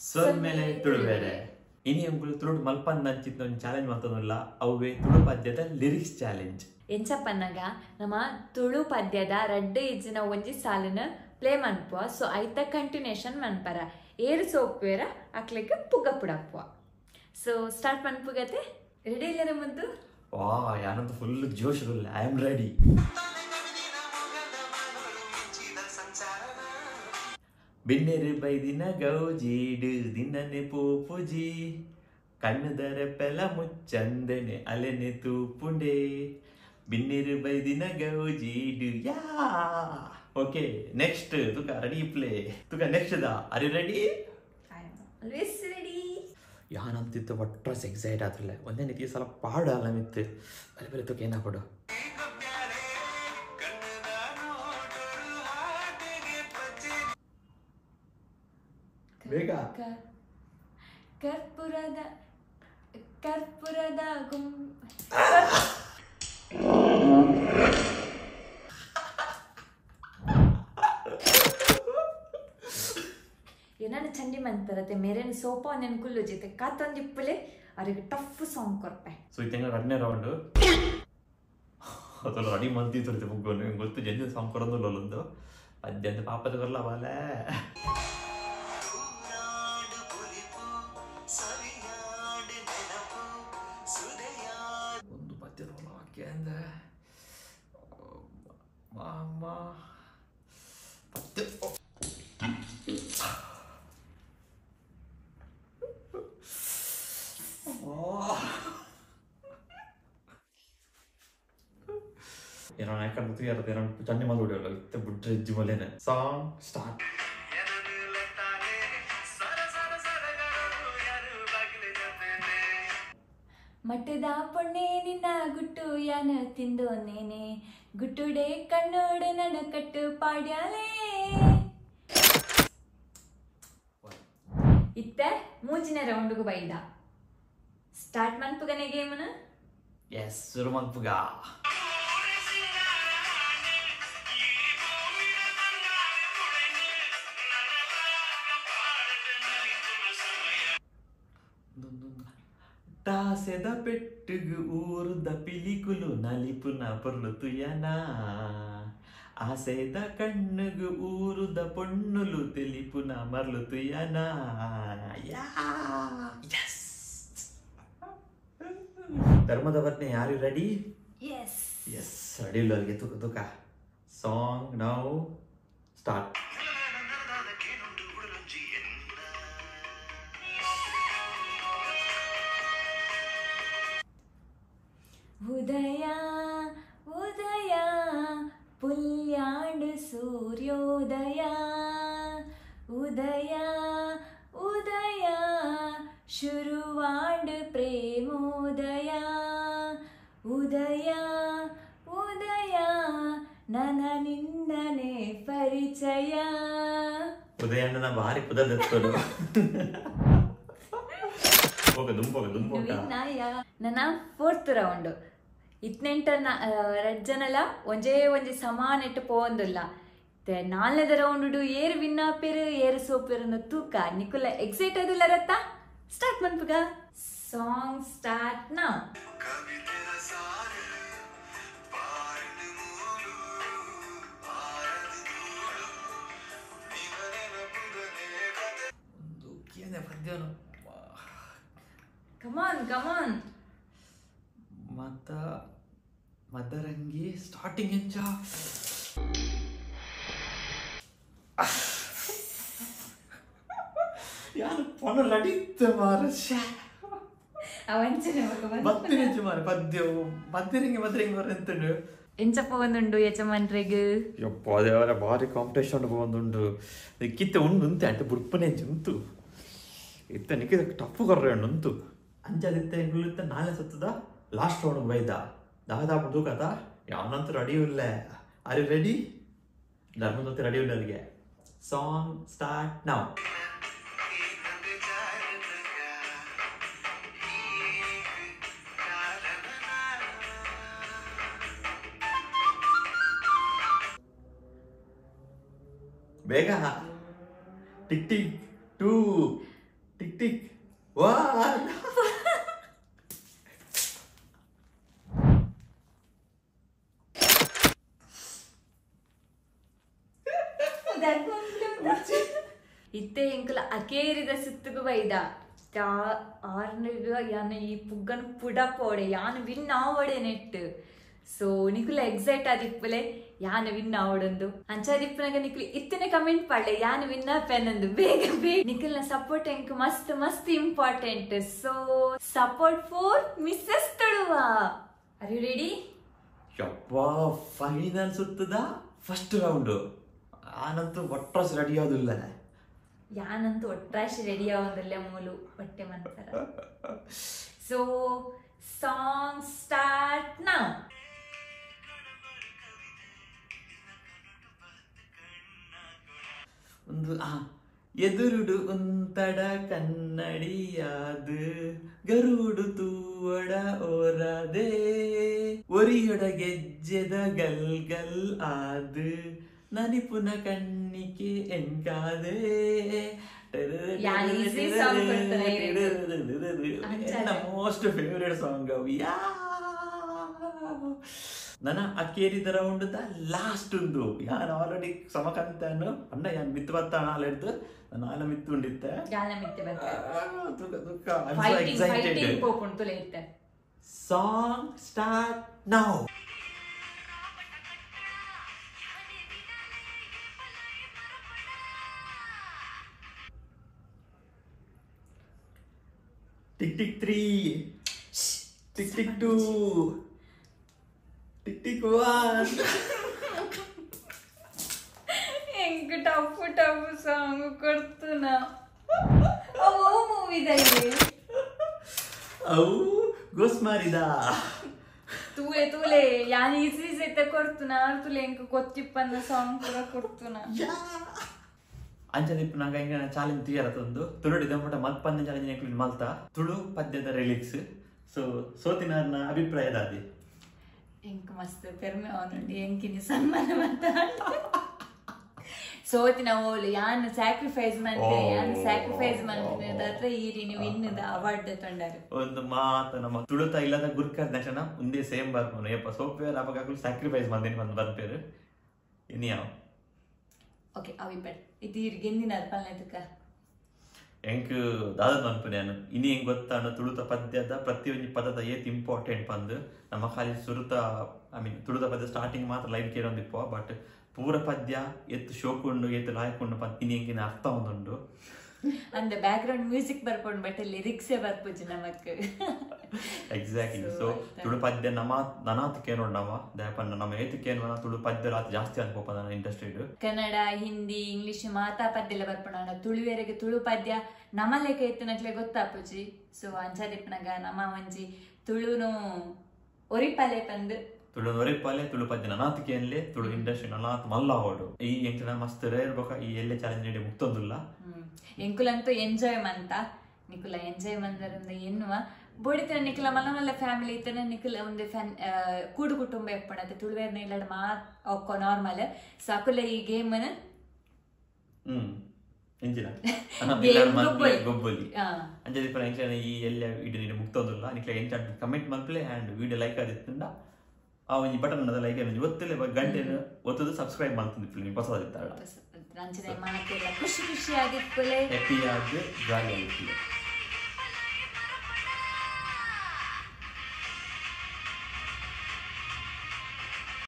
ಸೊನ್ಮೆಲೆ ತುಳುವೇರೆ ಇನಿ ಅಂಗುಲು ತುಳುಡು ಮಲ್ಪಂದ ಅಂಚಿತ್ತ ಒಂದು ಚಾಲೆಂಜ್ ಮಾಡ್ತದಲ್ಲ ಅವೇ ತುಳು ಪದ್ಯದ ಲಿರಿಕ್ಸ್ ಚಾಲೆಂಜ್ ಎಂಚಪ್ಪನ್ನಾಗ ನಮ್ಮ ತುಳು ಪದ್ಯದ ರಡ್ಡು ಇಜ್ಜಿನ ಒಂಜಿ ಸಾಲನ್ನ ಪ್ಲೇ ಮನ್ಪುವ ಸೊ ಐತ ಕಂಟಿನ್ಯೂಷನ್ ಮನ್ಪರ ಏರು ಸೋಪ್ವೇರ ಅಕ್ಲೆಗೆ ಪುಗ್ಗ ಪುಡಪ್ಪುವ ಸೊ ಸ್ಟಾರ್ಟ್ ಮನ್ಪುಗತೆ ರೆಡಿ ಇಲ್ಲರ ಮುಂದು ವಾ ಯಾನಂತ ಫುಲ್ ಜೋಶ್ ಐ ಆಮ್ ರೆಡಿ ಬಿನ್ನೆರು ಬೈದಿನ ಗೌಜೀಡು ದಿನನೆ ಪೂಪುಜಿ ಕಣ್ಣದರ ಪೆಲ ಮುಚ್ಚಂದನೆ ಅಲೆನೆ ತೂಪುಂಡೆ ಬಿನ್ನೆರು ಬೈದಿನ ಗೌಜೀಡು ಯಾ ಓಕೆ ನೆಕ್ಸ್ಟ್ ತುಕ ರೆಡಿ ಪ್ಲೇ ತುಕ ನೆಕ್ಸ್ಟ್ ದ are you ready always ready ಯಾನಂತಿತ್ತು ಒಟ್ರಸ್ ಎಕ್ಸೈಟ್ ಆದ್ರಲ್ಲ ಒಂದೇ ರೀತಿ ಸಲ ಪಾಡಲ್ಲ ಮಿತ್ತು ಬಲೆ ಬಲೆ ತುಕ ಏನ ಕೊಡು ಬೇಗ ಕರ್ಪೂರದ ಕರ್ಪೂರದ ಏನಾನ ಚಂಡಿ ಮಂತರತೆ ಮೇರೇನು ಸೋಪ ನೆನ್ ಕುಲ್ಲು ಜೊತೆ ಕಾತೊಂದಿಪ್ಪಲೆ ಅವ್ರಿಗೆ ಟಫ್ ಸಾಂಗ್ ಕೊರ್ಪೆ ಸೊ ಇತ್ತಂಗ ರಡ್ನೇ ರೌಂಡ್ ಅದಲ್ಲ ರೆಡಿ ಮಂತಿತ್ತು ಮುಗ್ಗೋನು ಗೊತ್ತು ಜಂಜು ಸಾಂಗ್ ಕೊರೊಂದು ಒಂದು ಅದ್ಯಂತ ಪಾಪದ ಬರಲ್ಲ ಬಾಲ ಒಂದು ಪದ್ಯದ ವಾಕ್ಯ ಅಂದ್ರೆ ಮಾಮ ಪದ್ಯ ಏನೋ ಯಾಕಂದ್ರೆ ಯಾರದು ಏನೋ ಚಂಡಿ ಮಾತು ಹೊಡಿಯೋಲ್ಲ ಇತ್ತೆ ಬಿಟ್ರೆ ಇಜ್ಜಿ ಮಲೇನೆ ಸಾಂಗ್ ಸ್ಟಾರ್ಟ್ ಮಟ್ಟದ ಪೊಣ್ಣೆ ನಿನ್ನ ಗುಟ್ಟು ಯಾನ ತಿಂದೋನೇನೆ ಗುಟ್ಟುಡೆ ಕಣ್ಣೋಡೆ ನನ್ನ ಕಟ್ಟು ಪಾಡ್ಯಾಲೆ ಇತ್ತ ಮೂಜಿನ ರೌಂಡ್ಗೂ ಬೈದ ಸ್ಟಾರ್ಟ್ ಮನ್ಪುಗನೆ ಗೇಮನ ಎಸ್ ಶುರು ಮನ್ಪುಗ ಟಾಸೆದ ಪೆಟ್ಟುಗು ಊರುದ ಪಿಲಿಕುಲು ನಲಿಪುನ ಪೊರ್ಲುತುಯನ ಆಸೆದ ಕಣ್ಣುಗು ಊರುದ ಪೊಣ್ಣುಲು ತಿಳಿಪುನ ಮರ್ಲುತುಯನ ಧರ್ಮದ ವರ್ಣೆ ಯಾರು ರೆಡಿ ಎಸ್ ಎಸ್ ರೆಡಿ ಇಲ್ಲವರಿಗೆ ತುಕ ತುಕ ಸಾಂಗ್ ನೌ ಸ್ಟಾರ್ಟ್ ಉದಯ ಉದಯ ಪುಲ್ಯಾಂಡ್ ಸೂರ್ಯೋದಯ ಉದಯ ಉದಯ ಶುರುವಾಂಡ್ ಪ್ರೇಮೋದಯ ಉದಯ ಉದಯ ನನ್ನ ನಿಂದನೆ ಪರಿಚಯ ಉದಯ ನನ್ನ ಭಾರಿ ಪುದದತ್ತೋಡು ನನ್ನ ಫೋರ್ತ್ ರೌಂಡ್ ಇತ್ನೆಂಟ ರಜ್ಜನಲ ಒಂಜಿ ಸಮಾನ ಇಟ್ಟು ಪೋಂದಿಲ್ಲ ನಾಲ್ನದ ರೌಂಡ್ ಏರು ವಿನ್ನಾಪೇರು ಏರು ಸೋಪೇರು ತೂಕ ನಿಕುಲ ಎಕ್ಸೈಟ್ ಅದಿಲ್ಲ ರತ್ತ ಸ್ಟಾರ್ಟ್ ಮನ್ಪುಗ ಸಾಂಗ್ ಸ್ಟಾರ್ಟ್ ನಾ ಕಮಾನ್ ಕಮಾನ್ ಮದರಂಗಿ ಸ್ಟಾರ್ಟಿಂಗ್ ಎಂಚ ಯಾರು ಪೊನ ರಡಿತ್ತ ಮಾರ ಬತ್ತಿನ ಮಾರ ಪದ್ಯ ಮದರಂಗಿ ಮಾರ ಎಂತುಂಡು ಎಂಚಪ್ಪ ಒಂದುಂಡು ಯಜಮಾನ್ರಿಗ್ ಯಪ್ಪ ದೇವರ ಭಾರಿ ಕಾಂಪಿಟೇಷನ್ ಒಂದುಂಡು ಕಿತ್ತ ಉಂಡು ಅಂತೆ ಬುಡ್ಪನೆ ಉಂಟು ಇತ್ತ ನಿಕ್ಕಿದ ಟಫ್ ಕೊರ್ರೆ ಉಂಟು ಅಂಚದಿತ್ತ ಎಂಗುಳಿತ್ತ ನಾಳೆ ಸತ್ತದ ಲಾಸ್ಟ್ ರೌಂಡ್ ಬೈದ ದಾದಾಪು ತೂಕತ ಯಾವನಂತೂ ರೆಡಿ ಇಲ್ಲ ಆರ್ ಯು ರೆಡಿ ಧರ್ಮದಂತೂ ರೆಡಿ ಇಲ್ಲ ಅಲ್ಲಿಗೆ ಸಾಂಗ್ ಸ್ಟಾರ್ಟ್ ನಾವು ಬೇಗ ಟಿಕ್ ಟಿಕ್ 2 ಟಿಕ್ ಟಿಕ್ ವಾ ಇತ್ತೆ ಎಂಕುಲ ಅಕೇರಿದ ಸುತ್ತುಗು ಬೈದ ಆರ್ನಗ ಯಾನ ಈ ಪುಗ್ಗನ ಪುಡ ಪೋಡೆ ಯಾನ ವಿನ್ ಆವಡೆ ನೆಟ್ ಸೊ ನಿಕುಲ ಎಕ್ಸೈಟ್ ಆದಿಪ್ಪಲೆ ಯಾನ ವಿನ್ ಆವಡೊಂದು ಅಂಚಾದಿಪ್ಪನಾಗ ನಿಕುಲು ಇತ್ತನೆ ಕಮೆಂಟ್ ಪಾಡ್ಲೆ ಯಾನ ವಿನ್ ಆಪೆನಂದು ಬೇಗ ಬೇಗ ನಿಕುಲ್ನ ಸಪೋರ್ಟ್ ಎಂಕ್ ಮಸ್ತ್ ಮಸ್ತ್ important so support for Mrs Tuluva are you ready ಯಪ್ಪಾ ಫೈನಲ್ ಸುತ್ತದ ಫಸ್ಟ್ ರೌಂಡ್ ಆನಂತೂ ಒಟ್ರಾಸ್ ರೆಡಿ ಆದಿಲ್ಲ ಯಾನಂತೂ ಒಟ್ರಾಶಿ ರೆಡಿ ಆಗೋದಲ್ಲೇ ಮೂಲು ಬಟ್ಟೆ ಮಾಡ್ತಾರ ಸೊ ಸಾಂಗ್ ಸ್ಟಾರ್ಟ್ ನೌ ಒಂದು ಎದುರುಡು ಒಂತಡ ಕನ್ನಡಿಯಾದು ಗರುಡು ತೂವಡ ಓರದೆ ಒರಿಯೊಡ ಗೆಜ್ಜೆದ ಗಲ್ ಗಲ್ ಆದು ನನಿಪುನ ಕಣ್ಣಿಕೆ ಎಂಕಾದೆ ಮೋಸ್ಟ್ ಫೇವರೇಟ್ ಸಾಂಗ್ ಯಾ ನನ್ನ ಅಕ್ಕೇರಿದ ರೌಂಡ್ ಲಾಸ್ಟ್ ಉಂದು ಯಾನ್ ಆಲ್ರೆಡಿ ಸಮಕಂತಾನು ಅಣ್ಣ ಯಾನ್ ಮಿತ್ತು ಬತ್ತಾಣ ಅಲ್ಲಿಡ್ದು ನಾನು ಆಲ ಮಿತ್ತು ಉಂಡಿತ್ತೆ song start now tick tick 3 tick tick 2 tick tick 1 ಎಂಕ ಟಫು ಟಫು ಸಾಂಗ್ ಕೊಡ್ತುನ ಅವು ಮೂವಿದಲ್ಲಿ ಅವು ಗೋಸ್ ಮಾರಿದ ತೂಲೆ ಯಾನ್ ಈಸಿ ಸೆತ್ತ ಕೊಡ್ತುನ ತುಲೆ ಎಂಕ ಕೊತ್ತಿಪ್ಪನ್ನ ಸಾಂಗ್ ಕೂಡ ಕೊಡ್ತುನ ಅಂಚದಿಪ್ಪು ನಂಗೆ ಹಿಂಗೆ ಚಾಲೆಂಜ್ ತೀರತ್ತೊಂದು ತುಳುಡಿದ ಮಟ್ಟ ಮಲ್ಪಂದ ಚಾಲೆಂಜ್ ನೆಕ್ಲಿನ್ ಮಲ್ತಾ ತುಳು ಪದ್ಯದ ರಿಲಿಕ್ಸ್ ಸೊ ಸೋತಿನ ಅಭಿಪ್ರಾಯದ ಅದೇ ಎಂಕ ಮಸ್ತ್ ಪೆರ್ಮೆ ಅವನುಂಡಿ ಎಂಕಿನಿ ಸನ್ಮಾನ ಮಾತಾಡ ಸೋತಿನ ಓಲು ಯಾನ್ ಸ್ಯಾಕ್ರಿಫೈಸ್ ಮಾಡ್ತೆ ಯಾನ್ ಸ್ಯಾಕ್ರಿಫೈಸ್ ಮಾಡ್ತೀನಿ ಅದ್ರ ಈರಿನ ವಿನ್ನದ ಅವಾರ್ಡ್ ತೊಂಡಾರು ಒಂದು ಮಾತು ನಮ್ಮ ತುಳುತ ಇಲ್ಲದ ಗುರ್ಕರ್ ದರ್ಶನ ಮುಂದೆ ಸೇಮ್ ಬರ್ಬೋದು ಯಪ್ಪ ಸೋಫ್ಟ್ವೇರ್ ಅವಾಗ ಸ್ಯಾಕ್ರಿಫೈಸ್ ಮಾಡ್ತೀನಿ ಬಂದು ಬರ್ಪೇರು ಇನ್ಯಾವ ಓಕೆ ಅವಿಪಡ್ ಇದು ಗೆಂದಿನ ಅಲ್ಪಲ್ನೇದಕ್ಕ ಎಂಕ್ ದಾದ ಅನ್ಪುನ್ಯಾನು ಇನಿ ಹೆಂಗ್ ಗೊತ್ತಾನು ತುಳುತ ಪದ್ಯದ ಪ್ರತಿಯೊಂದು ಪದದ ಏತ್ ಇಂಪಾರ್ಟೆಂಟ್ ಬಂದು ನಮ್ಮ ಖಾಲಿ ಸುರುತ ಐ ಮೀನ್ ತುಳುತ ಪದ್ಯ ಸ್ಟಾರ್ಟಿಂಗ್ ಮಾತ್ರ ಲೈವ್ ಕೇಳೊಂದಿಪ್ಪ ಬಟ್ ಪೂರ ಪದ್ಯ ಎತ್ತು ಶೋಕೊಂಡು ಎತ್ತು ಲಾಯ್ಕೊಂಡು ಪದ್ ಇನಿ ಹೆಂಗಿನ ಅರ್ಥ ಒಂದುಂಡು ಅಂದ ಬ್ಯಾಕ್ಗ್ರೌಂಡ್ ಮ್ಯೂಸಿಕ್ ಬರ್ಕೊಂಡು ಬಟ್ ಲಿರಿಕ್ಸೇ ಬರ್ಪುಜಿ ನಮಕ್ ಎಕ್ಸಾಕ್ಟ್ಲಿ ಸೊ ತುಳು ಪದ್ಯ ನನಾತ್ ಕೇನೋಡ್ ನಾವ ದಯಪಂಡ ನಮ್ಮ ಏತ್ ಕೇನೋಣ ತುಳು ಪದ್ಯ ರಾತ್ ಜಾಸ್ತಿ ಅನ್ಕೋಪ ನನ್ನ ಇಂಡಸ್ಟ್ರಿಡ್ ಕನ್ನಡ ಹಿಂದಿ ಇಂಗ್ಲಿಷ್ ಮಾತಾ ಪದ್ಯ ಎಲ್ಲ ಬರ್ಪಣ ತುಳುವೆರೆಗೆ ತುಳು ಪದ್ಯ ನಮ್ಮಲೆಕ್ಕ ಎತ್ತನಕ್ಲೆ ಗೊತ್ತಾಪುಜಿ ಸೊ ಅಂಚಾದಿಪ್ಪನಾಗ ನಮ್ಮ ಒಂಜಿ ತುಳುನು ಒರಿಪಲೆ ಪಂದು ತುಳು ಒರಿಪಾಲೆ ತುಳು ಪದ್ಯ ನನಾತ್ ಕೇನ್ಲೆ ತುಳು ಇಂಡಸ್ಟ್ರಿ ನನಾತ್ ಮಲ್ಲ ಹೋಡು ಈ ಎಂಕ್ಲ ಮಸ್ತ್ ರೇರ್ ಬೊಕ ಈ ಎಲ್ಲೆ ಚಾಲೆಂಜ್ ನೀಡಿ ಮುಕ್ತೊಂದುಲ್ಲ ಎಂಕುಲಂತೂ ಎಂಜಾಯ್ ಮಂತ ನಿಕುಲ ಎಂಜಾಯ್ ಮಂದರಿಂದ ಎನ್ನುವ ಬೋಡಿತನ ನಿಕುಲ ಮಲ್ಲ ಮಲ್ಲ ಫ್ಯಾಮಿಲಿ ಇತ್ತನ ನಿಕುಲ ಒಂದು ಕೂಡು ಕುಟುಂಬ ಎಪ್ಪಣತೆ ತುಳುವೇರ್ನ ಇಲ್ಲಡ ಒಕ್ಕ ನಾರ್ಮಲ್ ಸೊ ಅಕುಲ ಈ ಗೇಮನ ಎಂಜಿನ ಗೊಬ್ಬಲಿ ಅಂಜದಿಪ್ಪನ ಎಂಚಿನ ಈ ಎಲ್ಲ ವಿಡಿಯೋ ನೀಡಿ ಮುಕ್ತೊಂದುಲ್ಲ ನಿಕ್ಲ ಎಂಚ ಕಮೆಂಟ್ ಮಲ್ಪಲೆ ಅಂಡ್ ವಿಡಿಯೋ ಲೈಕ್ ಆದಿತ್ತಂಡ ಆ ಒಂದು ಬಟನ್ ಅನ್ನೋದ ಲೈಕ್ ಇವತ್ತಲ್ಲೇ ಗಂಟೆನ ಒತ್ತದು ಸಬ್ಸ್ಕ್ರೈಬ್ ಮಾಡ್ತಿದ್ದಿಪ್ಪಲಿ ನೀವು ಹೊಸದಿತ್ತಾಳ ಖುಷಿ ಖುಷಿ ಆಗಿತ್ತು ಹ್ಯಾಪಿ ಆಗಿ ಜಾಲಿ ಆಗಿತ್ತು